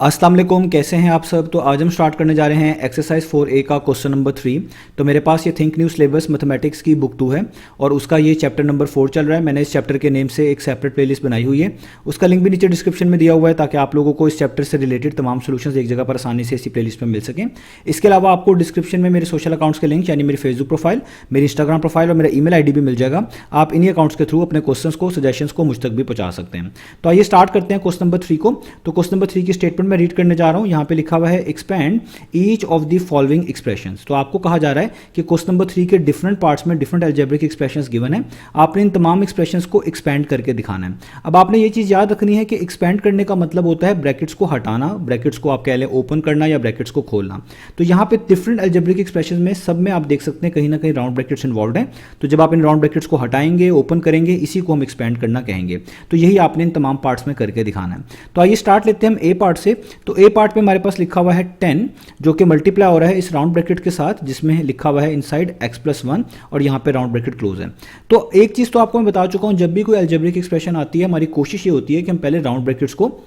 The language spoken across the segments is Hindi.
अस्सलाम वालेकुम, कैसे हैं आप सब। तो आज हम स्टार्ट करने जा रहे हैं एक्सरसाइज 4A का क्वेश्चन नंबर 3। तो मेरे पास ये थिंक न्यू सिलेबस मैथमेटिक्स की बुक 2 है और उसका ये चैप्टर नंबर 4 चल रहा है। मैंने इस चैप्टर के नेम से एक सेपरेट प्लेलिस्ट बनाई हुई है, उसका लिंक भी नीचे डिस्क्रिप्शन में दिया हुआ है ताकि आप लोगों को इस चैप्टर से रिलेटेड तमाम सोल्यूशंस एक जगह पर आसानी से इसी प्लेलिस्ट में मिल सकें। इसके अलावा आपको डिस्क्रिप्शन में मेरे सोशल अकाउंट्स के लिंक यानी मेरी फेसबुक प्रोफाइल, मेरी इंस्टाग्राम प्रोफाइल और मेरा ईमेल आईडी भी मिल जाएगा। आप इन्हीं अकाउंट्स के थ्रू अपने क्वेश्चंस को, सजेशंस को मुझ तक भी पहुंचा सकते हैं। तो आइए स्टार्ट करते हैं क्वेश्चन नंबर 3 को। तो क्वेश्चन नंबर 3 की स्टेटमेंट मैं रीड करने जा रहा हूं। यहाँ पे लिखा हुआ है expand each of the following expressions. तो आपको कहा जा रहा है कि क्वेश्चन नंबर 3 के डिफरेंट पार्ट्स में डिफरेंट अलजेब्रिक एक्सप्रेशंस गिवन है, आपने इन तमाम एक्सप्रेशंस को एक्सपैंड करके दिखाना है। अब आपने ये चीज याद रखनी है कि एक्सपैंड करने का मतलब होता है ब्रैकेट्स को हटाना, ब्रैकेट्स को आप कह लें ओपन करना या ब्रैकेट्स को खोलना। तो यहाँ पे डिफरेंट अलजेब्रिक एक्सप्रेशंस में सब में आप देख सकते हैं कहीं ना कहीं राउंड ब्रैकेट्स इन्वॉल्व है। तो जब आप इन राउंड ब्रैकेट्स को हटाएंगे, ओपन करेंगे, इसी को हम एक्सपैंड करना कहेंगे। तो यही आपने इन तमाम पार्ट्स में करके दिखाना है। तो आइए स्टार्ट लेते हैं हम ए पार्ट से। तो ए पार्ट में हमारे पास लिखा हुआ है 10 जो कि मल्टीप्लाई हो रहा है इस राउंड ब्रैकेट के साथ जिसमें लिखा हुआ है इनसाइड x+1 और यहाँ पे राउंड ब्रैकेट क्लोज है। तो एक चीज तो आपको मैं बता चुका हूं, जब भी कोई अलजेब्रिक एक्सप्रेशन आती है हमारी कोशिश ये होती है कि हम पहले राउंड ब्रैकेट्स को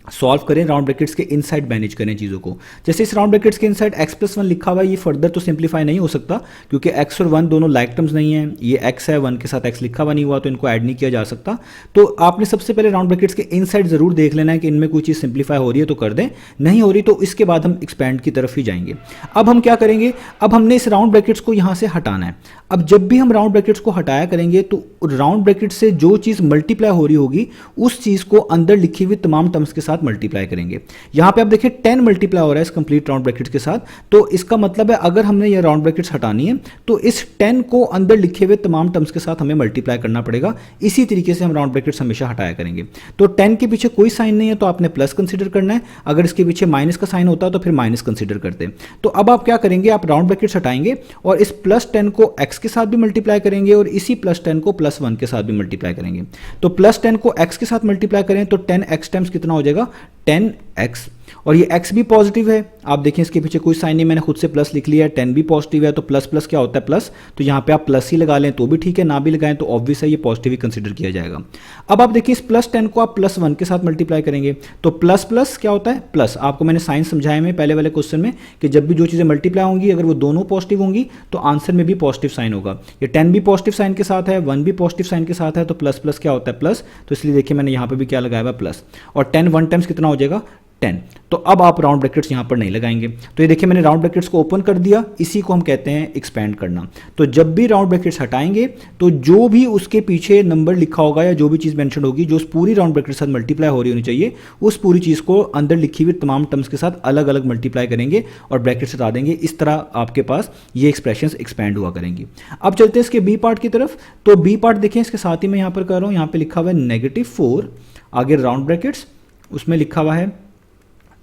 सॉल्व करें, राउंड ब्रैकेट्स के इनसाइड मैनेज करें चीज़ों को। जैसे इस राउंड ब्रैकेट्स के इनसाइड x+1 लिखा हुआ है, ये फर्दर तो सिंप्लीफाई नहीं हो सकता क्योंकि x और 1 दोनों लाइक टर्म्स नहीं है। ये x है, 1 के साथ x लिखा हुआ नहीं हुआ तो इनको ऐड नहीं किया जा सकता। तो आपने सबसे पहले राउंड ब्रैकेट्स के इनसाइड जरूर देख लेना है कि इनमें कोई चीज़ सिंप्लीफाई हो रही है तो कर दें, नहीं हो रही तो इसके बाद हम एक्सपैंड की तरफ ही जाएंगे। अब हम क्या करेंगे, अब हमने इस राउंड ब्रैकेट्स को यहाँ से हटाना है। अब जब भी हम राउंड ब्रैकेट्स को हटाया करेंगे तो राउंड ब्रैकेट से जो चीज़ मल्टीप्लाई हो रही होगी उस चीज़ को अंदर लिखी हुई तमाम टर्म्स के साथ मल्टीप्लाई करेंगे। यहां पे आप देखिए 10 मल्टीप्लाई हो रहा है इस कंप्लीट राउंड ब्रैकेट्स के साथ। तो इसका मतलब है अगर हमने ये राउंड ब्रैकेट्स हटानी है तो इस 10 को अंदर लिखे हुए तमाम टर्म्स के साथ हमें मल्टीप्लाई करना पड़ेगा। इसी तरीके से हम राउंड ब्रैकेट्स हमेशा हटाया करेंगे। तो 10 के पीछे कोई साइन नहीं है तो आपने प्लस कंसीडर करना है, अगर इसके पीछे माइनस का साइन होता तो फिर माइनस कंसीडर करते। तो अब आप क्या करेंगे, आप राउंड ब्रैकेट्स हटाएंगे और इस +10 को x के साथ भी मल्टीप्लाई करेंगे और इसी +10 को +1 के साथ भी मल्टीप्लाई करेंगे। तो +10 को x के साथ मल्टीप्लाई करें तो 10x टाइम्स कितना हो जाएगा, 10x। और ये x भी पॉजिटिव है, आप देखें इसके पीछे कोई साइन नहीं, मैंने खुद से प्लस लिख लिया है। 10 भी पॉजिटिव है तो प्लस प्लस क्या होता है प्लस, तो यहाँ पे आप प्लस ही लगा लें तो भी ठीक है, ना भी लगाएं तो ऑब्वियस है ये पॉजिटिव ही कंसीडर किया जाएगा। अब आप देखिए इस +10 को आप +1 के साथ मल्टीप्लाई करेंगे तो प्लस प्लस क्या होता है प्लस। आपको मैंने साइन समझाया में पहले वाले क्वेश्चन में कि जब भी जो चीज़ें मल्टीप्लाई होंगी अगर वो दोनों पॉजिटिव होंगी तो आंसर में भी पॉजिटिव साइन होगा। ये 10 भी पॉजिटिव साइन के साथ है, 1 भी पॉजिटिव साइन के साथ है तो प्लस प्लस क्या होता है प्लस। तो इसलिए देखिए मैंने यहाँ पे भी क्या लगाया हुआ प्लस, और 10 1 टाइम्स कितना हो जाएगा 10। तो अब आप राउंड ब्रैकेट्स यहाँ पर नहीं लगाएंगे। तो ये देखिए मैंने राउंड ब्रैकेट्स को ओपन कर दिया, इसी को हम कहते हैं एक्सपैंड करना। तो जब भी राउंड ब्रैकेट्स हटाएंगे तो जो भी उसके पीछे नंबर लिखा होगा या जो भी चीज़ मेंशन होगी जो उस पूरी राउंड ब्रैकेट के साथ मल्टीप्लाई हो रही होनी चाहिए उस पूरी चीज़ को अंदर लिखी हुई तमाम टर्म्स के साथ अलग अलग मल्टीप्लाई करेंगे और ब्रैकेट्स हटा देंगे। इस तरह आपके पास ये एक्सप्रेशंस एक्सपैंड हुआ करेंगी। अब चलते हैं इसके बी पार्ट की तरफ। तो बी पार्ट देखें इसके साथ ही मैं यहाँ पर कर रहा हूँ, यहाँ पर लिखा हुआ है -4 आगे राउंड ब्रैकेट्स, उसमें लिखा हुआ है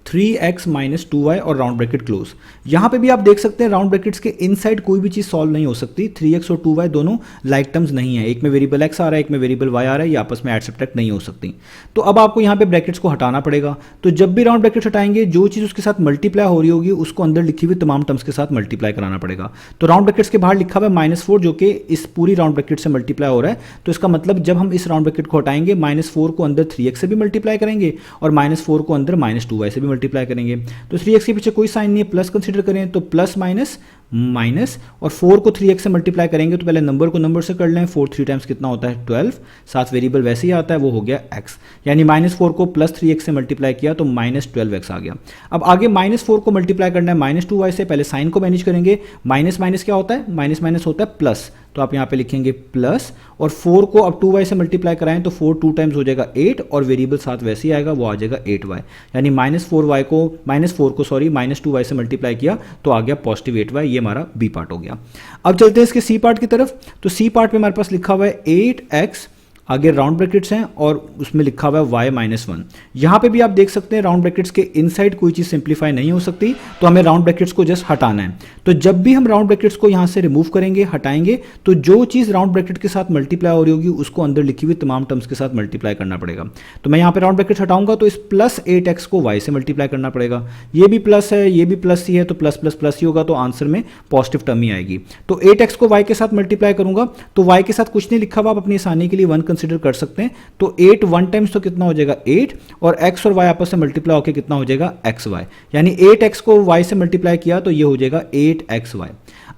3x - 2y और राउंड ब्रैकेट क्लोज। यहां पे भी आप देख सकते हैं राउंड ब्रैकेट्स के इनसाइड कोई भी चीज सॉल्व नहीं हो सकती। 3x और 2y दोनों लाइक टर्म्स नहीं है, एक में वेरिएबल x आ रहा है एक में वेरिएबल y आ रहा है, ये आपस में ऐड सब्ट्रैक्ट नहीं हो सकती। तो अब आपको यहां पे ब्रैकेट्स को हटाना पड़ेगा। तो जब भी राउंड ब्रैकेट्स हटाएंगे जो चीज उसके साथ मल्टीप्लाई हो रही होगी उसको अंदर लिखी हुई तमाम टर्म्स के साथ मल्टीप्लाई कराना पड़ेगा। तो राउंड ब्रैकेट्स के बाहर लिखा हुआ है -4 जो कि इस पूरी राउंड ब्रैकेट से मल्टीप्लाई हो रहा है। तो इसका मतलब जब हम इस राउंड ब्रैकेट को हटाएंगे -4 को अंदर 3x से भी मल्टीप्लाई करेंगे और -4 को अंदर -2y से भी मल्टीप्लाई करेंगे। तो 3x के पीछे कोई साइन नहीं है, प्लस कंसीडर करें तो प्लस माइनस माइनस, और 4 को 3x से मल्टीप्लाई करेंगे तो पहले नंबर को नंबर से कर लें। 4 3 टाइम्स कितना होता है 12, साथ वेरिएबल वैसे ही आता है वो हो गया x, यानी -4 को +3x से मल्टीप्लाई किया तो -12x आ गया। अब आगे -4 को मल्टीप्लाई करना है -2y से, पहले साइन को मैनेज करेंगे। माइनस माइनस क्या होता है, माइनस माइनस होता है प्लस, तो आप यहाँ पे लिखेंगे प्लस, और 4 को अब 2y से मल्टीप्लाई कराएं तो 4 2 टाइम्स हो जाएगा 8 और वेरिएबल साथ वैसे ही आएगा वो आ जाएगा 8y, यानी -4 को -2y से मल्टीप्लाई किया तो आ गया पॉजिटिव 8y। ये हमारा बी पार्ट हो गया। अब चलते हैं इसके सी पार्ट की तरफ। तो सी पार्ट में हमारे पास लिखा हुआ है 8x आगे राउंड ब्रैकेट्स हैं और उसमें लिखा हुआ है y-1। यहाँ पे भी आप देख सकते हैं राउंड ब्रैकेट्स के इनसाइड कोई चीज़ सिंप्लीफाई नहीं हो सकती, तो हमें राउंड ब्रैकेट्स को जस्ट हटाना है। तो जब भी हम राउंड ब्रैकेट्स को यहाँ से रिमूव करेंगे, हटाएंगे, तो जो चीज़ राउंड ब्रैकेट के साथ मल्टीप्लाई हो रही होगी उसको अंदर लिखी हुई तमाम टर्म्स के साथ मल्टीप्लाई करना पड़ेगा। तो मैं यहाँ पे राउंड ब्रैकेट हटाऊंगा तो इस +8x को y से मल्टीप्लाई करना पड़ेगा। ये भी प्लस है, ये भी प्लस ही है, तो प्लस प्लस प्लस ही होगा, तो आंसर में पॉजिटिव टर्म ही आएगी। तो 8x को y के साथ मल्टीप्लाई करूंगा तो y के साथ कुछ नहीं लिखा हुआ, आप अपनी आसानी के लिए 1 कंसिडर कर सकते हैं। तो 8 वन टाइम्स तो कितना हो जाएगा 8, और x और y आपस में मल्टीप्लाई होकर कितना हो जाएगा xy, यानी 8x को y से मल्टीप्लाई किया तो ये हो जाएगा 8xy।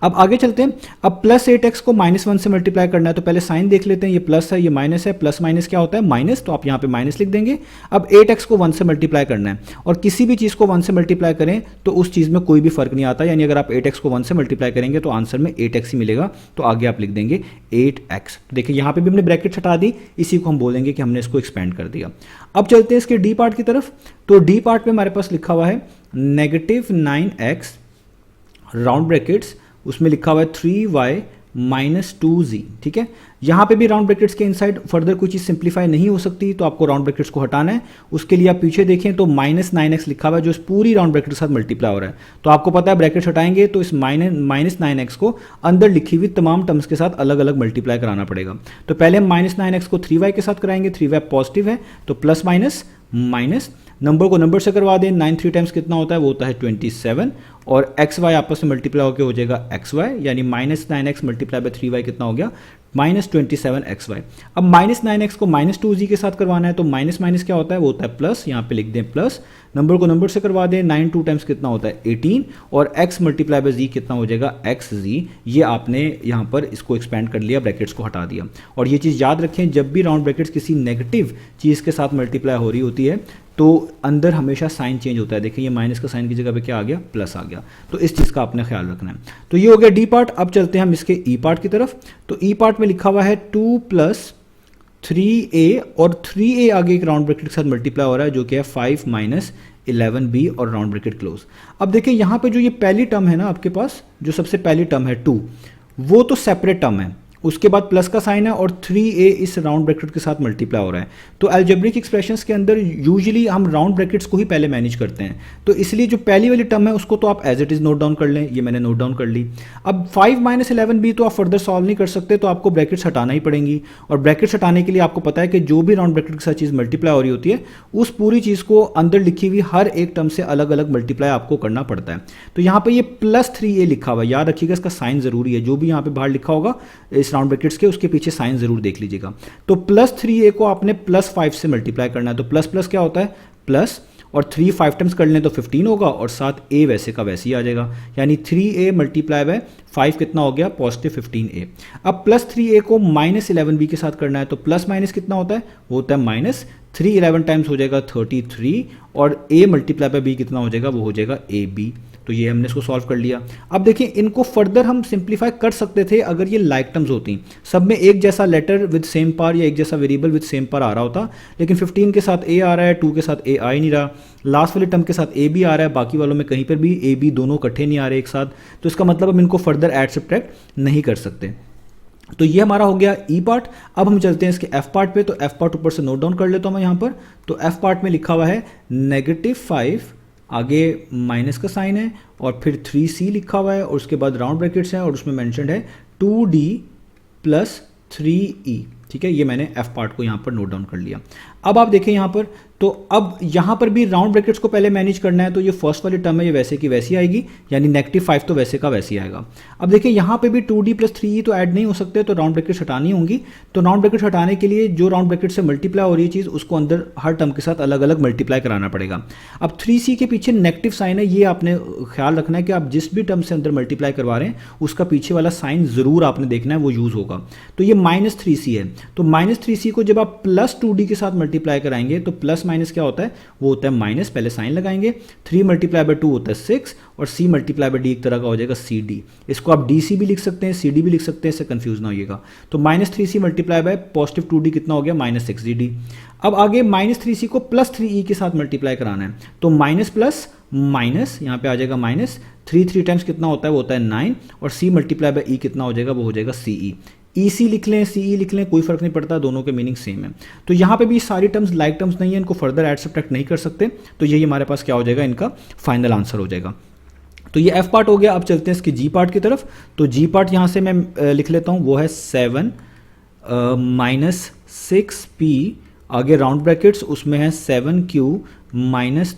अब आगे चलते हैं। अब प्लस 8x को -1 से मल्टीप्लाई करना है, तो पहले साइन देख लेते हैं, ये प्लस है ये माइनस है, प्लस माइनस क्या होता है माइनस, तो आप यहाँ पे माइनस लिख देंगे। अब 8x को 1 से मल्टीप्लाई करना है, और किसी भी चीज़ को 1 से मल्टीप्लाई करें तो उस चीज़ में कोई भी फर्क नहीं आता, यानी अगर आप 8x को 1 से मल्टीप्लाई करेंगे तो आंसर में 8x ही मिलेगा, तो आगे आप लिख देंगे 8x। देखिए यहाँ पे भी हमने ब्रैकेट हटा दी, इसी को हम बोलेंगे कि हमने इसको एक्सपेंड कर दिया। अब चलते हैं इसके डी पार्ट की तरफ। तो डी पार्ट में हमारे पास लिखा हुआ है -9x राउंड ब्रैकेट्स, उसमें लिखा हुआ है 3y - 2z, ठीक है। यहाँ पे भी राउंड ब्रैकेट्स के इनसाइड फर्दर कोई चीज़ सिंप्लीफाई नहीं हो सकती, तो आपको राउंड ब्रैकेट्स को हटाना है। उसके लिए आप पीछे देखें तो -9x लिखा हुआ है, जो इस पूरी राउंड ब्रैकेट के साथ मल्टीप्लाई हो रहा है। तो आपको पता है ब्रैकेट्स हटाएंगे तो इस -9x को अंदर लिखी हुई तमाम टर्म्स के साथ अलग अलग मल्टीप्लाई कराना पड़ेगा। तो पहले हम -9x को 3y के साथ कराएंगे, 3y पॉजिटिव है तो प्लस माइनस माइनस, नंबर को नंबर से करवा दें, 9 3 टाइम्स कितना होता है, वो होता है 27, और एक्स वाई आपस में मल्टीप्लाई होकर हो जाएगा एक्स वाई, यानी -9x मल्टीप्लाई बाय 3y कितना हो गया -27xy। अब -9x को -2z के साथ करवाना है, तो माइनस माइनस क्या होता है, वो होता है प्लस, यहाँ पे लिख दें प्लस, नंबर को नंबर से करवा दें, 9 2 टाइम्स कितना होता है 18, और x मल्टीप्लाई बाय z कितना हो जाएगा xz। ये आपने यहाँ पर इसको एक्सपेंड कर लिया, ब्रैकेट्स को हटा दिया। और ये चीज़ याद रखें, जब भी राउंड ब्रैकेट्स किसी नेगेटिव चीज़ के साथ मल्टीप्लाई हो रही होती है तो अंदर हमेशा साइन चेंज होता है। देखिए ये माइनस का साइन की जगह पे क्या आ गया, प्लस आ गया। तो इस चीज़ का आपने ख्याल रखना है। तो ये हो गया डी पार्ट। अब चलते हैं हम इसके ई पार्ट की तरफ। तो ई पार्ट में लिखा हुआ है 2 + 3a, और 3a आगे एक राउंड ब्रैकेट के साथ मल्टीप्लाई हो रहा है, जो कि है 5 - 11b, और राउंड ब्रैकेट क्लोज। अब देखिए यहाँ पे जो ये पहली टर्म है ना आपके पास, जो सबसे पहली टर्म है 2, वो तो सेपरेट टर्म है, उसके बाद प्लस का साइन है, और 3a इस राउंड ब्रैकेट के साथ मल्टीप्लाई हो रहा है। तो अलजेब्रिक एक्सप्रेशंस के अंदर यूजुअली हम राउंड ब्रैकेट्स को ही पहले मैनेज करते हैं, तो इसलिए जो पहली वाली टर्म है उसको तो आप as it is note down कर लें, ये मैंने नोट डाउन कर ली। अब 5 - 11b तो आप फर्दर सॉल्व नहीं कर सकते, तो आपको ब्रैकेट्स हटाना ही पड़ेंगी, और ब्रैकेट्स हटाने के लिए आपको पता है कि जो भी राउंड ब्रैकेट के साथ चीज़ मल्टीप्लाई हो रही होती है, उस पूरी चीज़ को अंदर लिखी हुई हर एक टर्म से अलग अलग मल्टीप्लाई आपको करना पड़ता है। तो यहाँ पर ये +3a लिखा हुआ है, याद रखिएगा इसका साइन ज़रूरी है, जो भी यहाँ पे बाहर लिखा होगा इस राउंड ब्रैकेट्स के, उसके पीछे साइन जरूर देख लीजिएगा। तो +3a को आपने +5 से मल्टीप्लाई करना है, तो प्लस प्लस क्या होता है प्लस, और 3 5 टाइम्स कर लें तो 15 होगा, और साथ a वैसे का वैसे ही आ जाएगा, यानी 3a मल्टीप्लाई बाय 5 कितना हो गया +15a। अब +3a को -11b के साथ करना है, तो प्लस माइनस कितना होता है, वो होता है -3 11 टाइम्स हो जाएगा 33, और a मल्टीप्लाई बाय b कितना हो जाएगा, वो हो जाएगा ab। तो ये हमने इसको सॉल्व कर लिया। अब देखिए इनको फर्दर हम सिंप्लीफाई कर सकते थे अगर ये लाइक टर्म्स होती, सब में एक जैसा लेटर विद सेम पार या एक जैसा वेरिएबल विद सेम पार आ रहा होता, लेकिन 15 के साथ a आ रहा है, 2 के साथ a आ ही नहीं रहा, लास्ट वाले टर्म के साथ a भी आ रहा है, बाकी वालों में कहीं पर भी a b दोनों इकट्ठे नहीं आ रहे एक साथ, तो इसका मतलब हम इनको फर्दर ऐड सब्ट्रैक्ट नहीं कर सकते। तो ये हमारा हो गया ई पार्ट। अब हम चलते हैं इसके एफ पार्ट पे। तो एफ पार्ट ऊपर से नोट डाउन कर लेता हूँ मैं यहाँ पर। तो एफ पार्ट में लिखा हुआ है -5, आगे माइनस का साइन है, और फिर 3c लिखा हुआ है, और उसके बाद राउंड ब्रैकेट्स हैं, और उसमें मेंशन्ड है 2d + 3e। ठीक है, ये मैंने एफ पार्ट को यहाँ पर नोट डाउन कर लिया। अब आप देखें यहाँ पर, तो अब यहाँ पर भी राउंड ब्रैकेट्स को पहले मैनेज करना है, तो ये फर्स्ट वाली टर्म है ये वैसे की वैसी आएगी, यानी -5 तो वैसे का वैसे ही आएगा। अब देखिए यहाँ पे भी 2d + 3e तो ऐड नहीं हो सकते, तो राउंड ब्रैकेट्स हटानी होंगी। तो राउंड ब्रैकेट्स हटाने के लिए जो राउंड ब्रैकेट से मल्टीप्लाई हो रही है चीज़, उसको अंदर हर टर्म के साथ अलग अलग मल्टीप्लाई कराना पड़ेगा। अब 3c के पीछे नेगेटिव साइन है, ये आपने ख्याल रखना है कि आप जिस भी टर्म से अंदर मल्टीप्लाई करवा रहे हैं उसका पीछे वाला साइन ज़रूर आपने देखना है, वो यूज़ होगा। तो ये -3c है, तो -3c को जब आप +2d के साथ मल्टीप्लाई कराएंगे तो प्लस माइनस क्या होता है, वो होता है माइनस, पहले साइन लगाएंगे, 3 × 2 होता है 6, और c × d एक तरह का हो जाएगा cd। इसको आप dc भी लिख सकते हैं, cd भी लिख सकते हैं, इससे कंफ्यूज ना होइएगा। तो -3c मल्टीप्लाई बाय +2d कितना हो गया -6d। अब आगे -3c को +3e के साथ मल्टीप्लाई कराना है, तो माइनस प्लस माइनस, यहाँ पे आ जाएगा माइनस, 3 टाइम्स कितना होता है, वो होता है 9, और c × e कितना हो जाएगा, वो हो जाएगा ce। EC लिख लें, CE लिख लें, कोई फर्क नहीं पड़ता, दोनों के मीनिंग सेम है। तो यहाँ पे भी सारी टर्म्स लाइक टर्म्स नहीं है, इनको फर्दर ऐड सब्ट्रैक्ट नहीं कर सकते, तो यही हमारे पास क्या हो जाएगा, इनका फाइनल आंसर हो जाएगा। तो ये एफ पार्ट हो गया। अब चलते हैं इसकी जी पार्ट की तरफ। तो जी पार्ट यहाँ से मैं लिख लेता हूँ, वो है 7 - 6p, आगे राउंड ब्रैकेट्स, उसमें है 7q -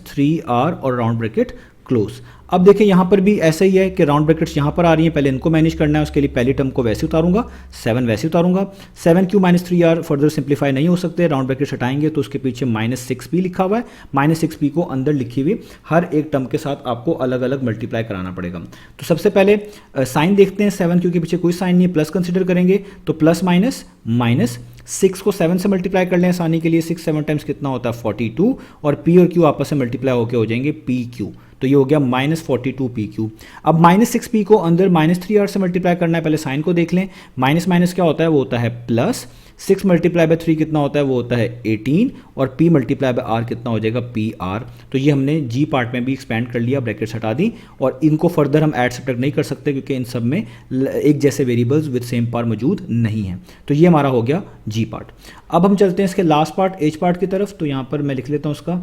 3r, और राउंड ब्रैकेट क्लोज। अब देखिए यहाँ पर भी ऐसा ही है कि राउंड ब्रैकेट्स यहाँ पर आ रही हैं, पहले इनको मैनेज करना है, उसके लिए पहली टर्म को वैसे उतारूंगा, 7 वैसे उतारूंगा, 7q-3r फर्दर सिंप्लीफाई नहीं हो सकते, राउंड ब्रैकेट्स हटाएंगे तो उसके पीछे -6p लिखा हुआ है, -6p को अंदर लिखी हुई हर एक टर्म के साथ आपको अलग अलग मल्टीप्लाई कराना पड़ेगा। तो सबसे पहले साइन देखते हैं, 7q के पीछे कोई साइन नहीं है, प्लस कंसिडर करेंगे तो प्लस माइनस माइनस, 6 को 7 से मल्टीप्लाई कर लें आसानी के लिए, 6 7 टाइम्स कितना होता है 42, और p और q आपस में मल्टीप्लाई होकर हो जाएंगे pq, तो ये हो गया -42pq। अब -6p को अंदर -3r से मल्टीप्लाई करना है, पहले साइन को देख लें, माइनस माइनस क्या होता है, वो होता है प्लस, 6 मल्टीप्लाई बाय 3 कितना होता है, वो होता है 18, और p मल्टीप्लाई बाय r कितना हो जाएगा pr। तो ये हमने g पार्ट में भी एक्सपेंड कर लिया, ब्रैकेट्स हटा दी, और इनको फर्दर हम ऐड सब्ट्रैक्ट नहीं कर सकते क्योंकि इन सब में एक जैसे वेरिएबल्स विद सेम पावर मौजूद नहीं है। तो ये हमारा हो गया g पार्ट। अब हम चलते हैं इसके लास्ट पार्ट h पार्ट की तरफ, तो यहाँ पर मैं लिख लेता हूँ उसका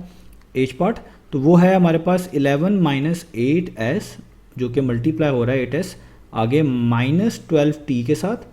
h पार्ट, तो वो है हमारे पास 11 - 8s जो कि मल्टीप्लाई हो रहा है 8s, आगे -12t के साथ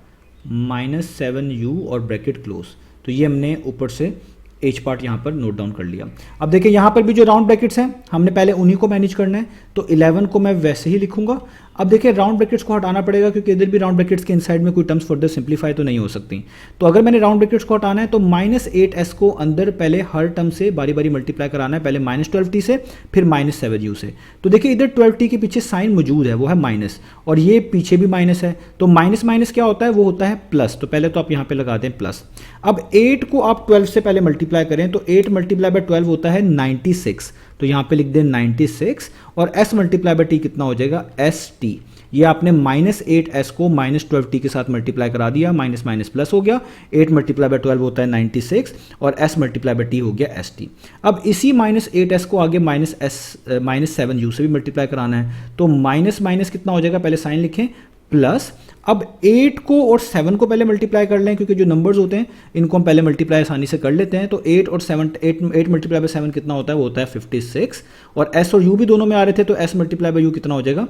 -7u और ब्रैकेट क्लोज। तो ये हमने ऊपर से एच पार्ट यहाँ पर नोट डाउन कर लिया। अब देखिए यहाँ पर भी जो राउंड ब्रैकेट्स हैं हमने पहले उन्हीं को मैनेज करना है, तो 11 को मैं वैसे ही लिखूंगा। अब देखिए राउंड ब्रैकेट्स को हटाना पड़ेगा क्योंकि इधर भी राउंड ब्रैकेट्स के इनसाइड में कोई टर्म्स फर्दर सिंप्लीफाई तो नहीं हो सकती। तो अगर मैंने राउंड ब्रैकेट्स को हटाना है तो -8s को अंदर पहले हर टर्म से बारी बारी मल्टीप्लाई कराना है, पहले -12t से फिर -7u से। तो देखिए इधर 12t के पीछे साइन मौजूद है, वो है माइनस, और ये पीछे भी माइनस है, तो माइनस माइनस क्या होता है, वो होता है प्लस। तो पहले तो आप यहाँ पे लगा दें प्लस। अब 8 को आप 12 से पहले मल्टीप्लाई करें तो 8 मल्टीप्लाई बाय 12 होता है 96, तो यहाँ पे लिख दें 96, और s मल्टीप्लाई बाय t कितना हो जाएगा st। ये आपने -8s को -12t के साथ मल्टीप्लाई करा दिया, माइनस माइनस प्लस हो गया, 8 मल्टीप्लाई बाय 12 होता है 96, और s मल्टीप्लाई बाय t हो गया st। अब इसी -8s को आगे -7u से भी मल्टीप्लाई कराना है, तो माइनस माइनस कितना हो जाएगा, पहले साइन लिखें प्लस। अब 8 को और 7 को पहले मल्टीप्लाई कर लें क्योंकि जो नंबर्स होते हैं इनको हम पहले मल्टीप्लाई आसानी से कर लेते हैं। तो 8 और 7, 8 मल्टीप्लाई बाय 7 कितना होता है, वो होता है 56, और s और u भी दोनों में आ रहे थे, तो s मल्टीप्लाई बाय u कितना हो जाएगा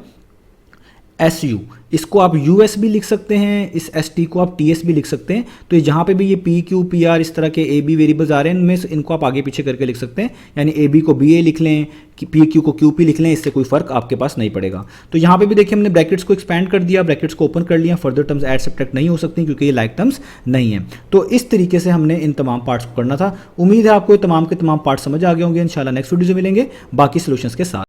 SU। इसको आप US भी लिख सकते हैं, इस ST को आप TS भी लिख सकते हैं। तो जहाँ पे भी ये PQ PR इस तरह के AB वेरिएबल्स आ रहे हैं, इनमें इनको आप आगे पीछे करके लिख सकते हैं, यानी AB को BA लिख लें, PQ को QP लिख लें, इससे कोई फर्क आपके पास नहीं पड़ेगा। तो यहाँ पे भी देखिए हमने ब्रैकेट्स को एक्सपैंड कर दिया, ब्रैकेट्स को ओपन कर लिया, फर्दर टर्म्स ऐड सब्ट्रैक्ट नहीं हो सकती क्योंकि ये लाइक टर्म्स नहीं है। तो इस तरीके से हमने इन तमाम पार्ट्स को करना था। उम्मीद है आपको ये तमाम के तमाम पार्ट समझ आ गए होंगे। इंशाल्लाह नेक्स्ट वीडियो से मिलेंगे बाकी सोल्यूशंस के साथ।